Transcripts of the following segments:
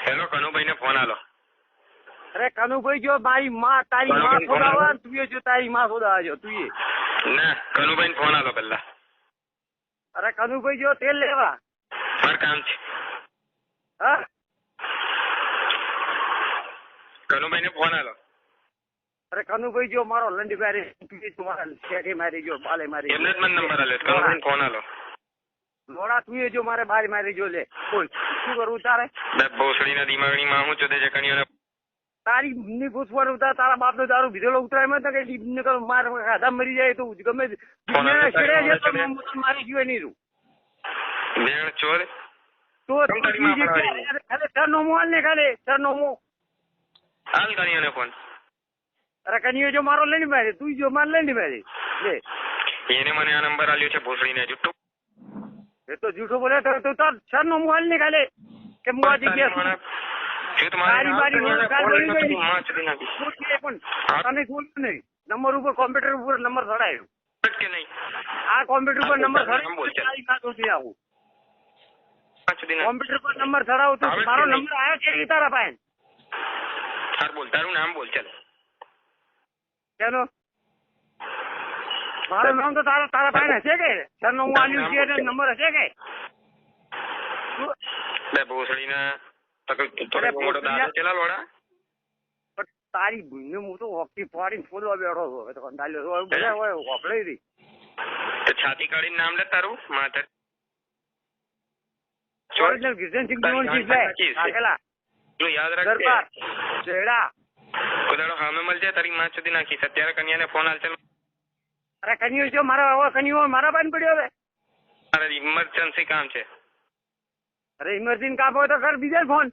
Hello, Kanubhai ને phone આલો. અરે કનુભાઈ જો મારી માં તારી માં શોધાવા તું જો તારી માં શોધાવા જો તું ના, કનુભાઈ ને ફોન આલો પેલા. અરે કનુભાઈ જો તેલ લેવા મારે કામ છે. હા કનુભાઈ ને ફોન આલો. અરે કનુભાઈ જો મારો લંડી મારી મારા શેઠે મારી જો બાલે મારી એમને જ મને નંબર આલ્યો. કનુભાઈ ને ફોન આલો. લોડા તું જો મારે બારી મારી જો લે બોલ શું કરવું તારે? ભોસડીના દિમાગની માં હું ચોદે છે કણીઓને. તારી ની પૂછવાનું તારા બાપ નો દારૂ ભીધેલો ઉતરાય માં કે માર આધા મરી જાય તો ગમે મારી જીવે નહીં રું બેણ ચોર તો સર નો મોલ ને ખાલે સર નો મો હાલ કણીઓને ફોન. અરે કનીઓ જો મારો લઈને મારે તું જો માર લઈને મારે લે એને મને આ નંબર આલ્યો છે ભોસડીને. જુઠ્ઠું એ તો જૂઠું બોલે તો તાર સર નો મોલ ને ખાલે કે હું આ જગ્યા નંબર ઉપર કોમ્પ્યુટર ઉપર નંબર ચડાયો કે નહીં? આ કોમ્પ્યુટર પર નંબર ચડાવું કોમ્પ્યુટર પર નંબર ચડાવું તો મારો નંબર આવ્યો છે તારા પાસે? બોલ, તારું નામ બોલ. ચાલ કેનો મારું નામ તો તારા પાસે હશે કે સર નો હું આલ્યું છે નંબર હશે કે ભોસડીના મોટો દાદો ચેલા લોડા તારી ભૂને હું તો હોકી પાડીને ફોડવા બેઠો હતો બધા હોકળી હતી. છાતી કાઢીને નામ લે તારું માથે. યાદ રાખજે કોદાડો સામે મળજે તારી માં સુધી નાખીશ. અત્યારે કન્યાને ફોન હાલ. ચાલ અરે કન્યો છે મારા કન્યો મારા પાસે પડ્યો હવે. મારે ઇમરજન્સી કામ છે. અરે ઇમરજન્સી કામ હોય તો કર બીજા ફોન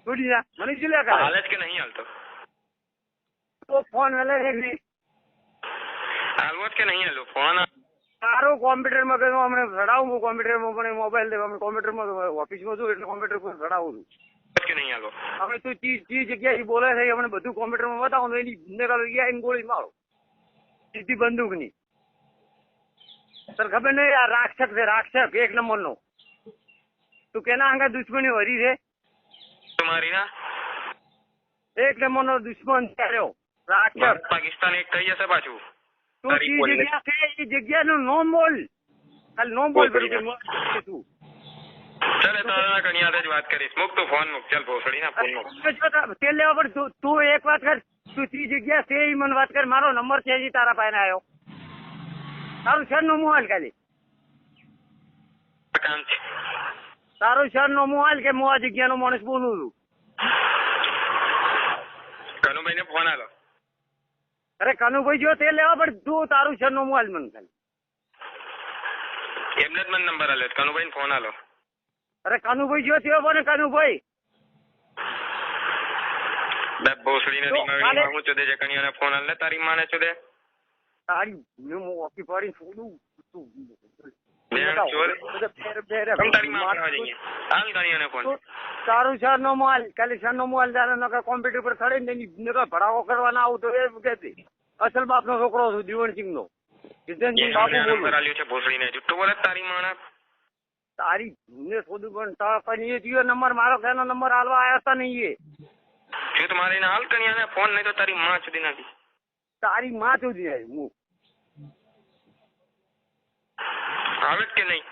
છોડી જા મને શું લે હાલ જ કે નહીં હાલતો તો ફોન હાલે છે નહીં હાલવો જ કે નહીં હાલો ફોન. તારું કોમ્પ્યુટરમાં કે હમણાં ચડાવું કોમ્પ્યુટરમાં પણ મોબાઈલ દે કોમ્પ્યુટરમાં ઓફિસમાં છું એટલે કોમ્પ્યુટર પર ચડાવું છું કે નહીં હાલો. હવે તું ચી જગ્યાએ બોલે છે હમણાં બધું કોમ્પ્યુટરમાં બતાવું એની ગોળી મારો સીધી બંદૂકની. તને ખબર નહીં આ રાક્ષક છે રાક્ષક એક નંબર નો. તું કેના આગળ દુશ્મની વરી છે? તમારી ના એક નંબર નો દુશ્મન થયો રાક્ષક. પાકિસ્તાન એક થઈ જશે પાછું. તું ઈ જગ્યા છે એ જગ્યાનું નોમ બોલ ખાલી નોમ બોલ તું. ચાલે તારા કન્યા જ વાત કરીશ. મૂક તું ફોન મૂક. ચાલ ભોસડી ના ફોન મૂક. તેલ લેવા પર તું એક વાત કર તું ચી જગ્યા છે એ મને વાત કર. મારો નંબર છે એ તારા પાસે આવ્યો. તારું શર નો મોબાઈલ ખાલી કામ છે. તારું શર નો મોબાઈલ કે હું આ જગ્યા નો માણસ બોલું છું. કનુભાઈ ને ફોન આલો. અરે કનુભાઈ જો તેલ લેવા પણ તું તારું શર નો મોબાઈલ મને ખાલી. એમને જ મને નંબર આલ્યો. કનુભાઈ ને ફોન આલો. અરે કનુભાઈ જો તેવો બને કનુભાઈ ભોસડી ને દિમાગની હું ચોદે છે કણીઓને ફોન આલ ને તારી માને ચોદે. તારી હું ઓકી પાડીને છોડું તું તારું સર નો મોબાઈલ ખાલી સર નો મોબાઈલ કોમ્પ્યુટર પર ચડે ને ભરાવો કરવાના આવું તો એ કેતી અસલ બાપ નો છોકરો છું જીવનસિંહ નો. જુઠ્ઠું બોલે તારી માણા. તારી ને શોધું પણ નંબર મારો કયાનો નંબર હાલવા આવ્યા હતા નહીં એ જો તમારે હાલ કન્યાને ફોન નહીં તો તારી માં સુધી નથી. તારી માં સુધી હું આવે કે નહીં?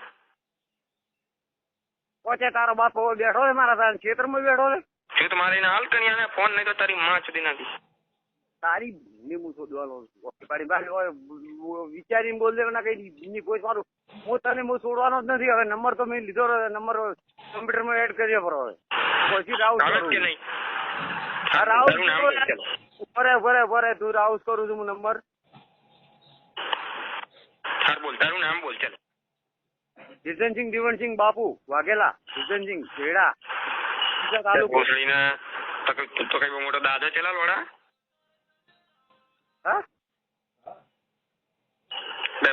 પોતે તારો બાપ બેઠો છે મારા ખેતરમાં બેઠો છે. જો તમારે હાલ કન્યાને ફોન નહીં તો તારી માં સુધી નથી. તારી હું શોધવાનો વિચારીને બોલ દેવાના કઈ કોઈ મારું હું તને હું છોડવાનો જ નથી. હવે નંબર તો મેં લીધો નંબર કોમ્પ્યુટરમાં એડ કર્યો પર હવે પછી રાઉસ કે નહીં? બરે તું રાઉસ કરું છું હું નંબર. બોલ તારું નામ બોલ. ચાલ જીતનસિંહ દીવનસિંહ બાપુ વાઘેલા જીતનસિંહ છેડા ભોસડીના તો કઈ બહુ મોટો દાદો ચેલા લોડા.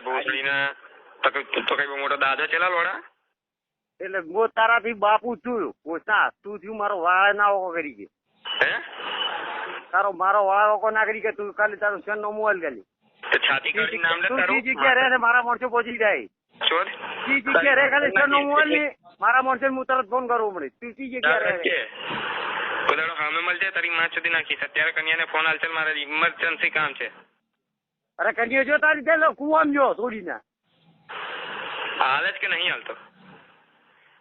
ભોસડીના તો કઈ બહુ મોટો દાદો ચેલા લોડા. એટલે હું તારાથી બાપુ છું ઓછા તું થયું મારો વાળ ના ઓકો કરી ગયો. તારો મારો વાળ ઓકો ના કરી કે તું ખાલી તારું સન નો મોબાઈલ ખાલી છાતી કાઢી નામ લે તારું. જગ્યા રહે મારા માણસો પહોંચી જાય. જગ્યા રહે ખાલી સન નો મોબાઈલ ને મારા માણસો હું તરત ફોન કરવો પડે. તું જગ્યા રહે મળજે તારી માં સુધી નાખીશ અત્યારે કન્યાને ફોન હાલચાલ મારે ઇમરજન્સી કામ છે. અરે કન્યા જો તારી ત્યાં કુવામાં જો થોડીને. હાલ જ કે નહીં હાલતો?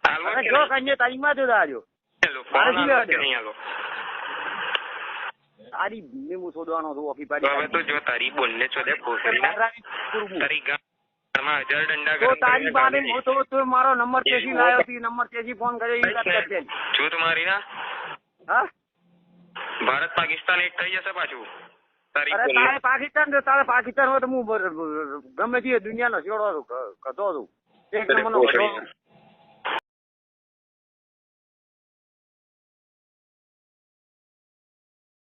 અરે જો કન્યા તારી માં જો તાર્યો નહીં હાલો તારી ભૂલને હું શોધવાનો છું ઓકી હવે પાડી. તો જો તારી બોલને ચોદે ભોસડીને તારી ગામમાં 1000 દંડા તો તારી બાને હું તો મારો નંબર તેજી લાયો હતી, નંબર તેજી ફોન કર્યો ઈ વાત કરશે. જૂઠ મારી ના હા ભારત પાકિસ્તાન એક થઈ જશે પાછું તારી અરે બોલને. તારે પાકિસ્તાન હોય તો હું ગમે તે દુનિયાનો છેડો છું કતો છું એક નંબરનો કતો છું.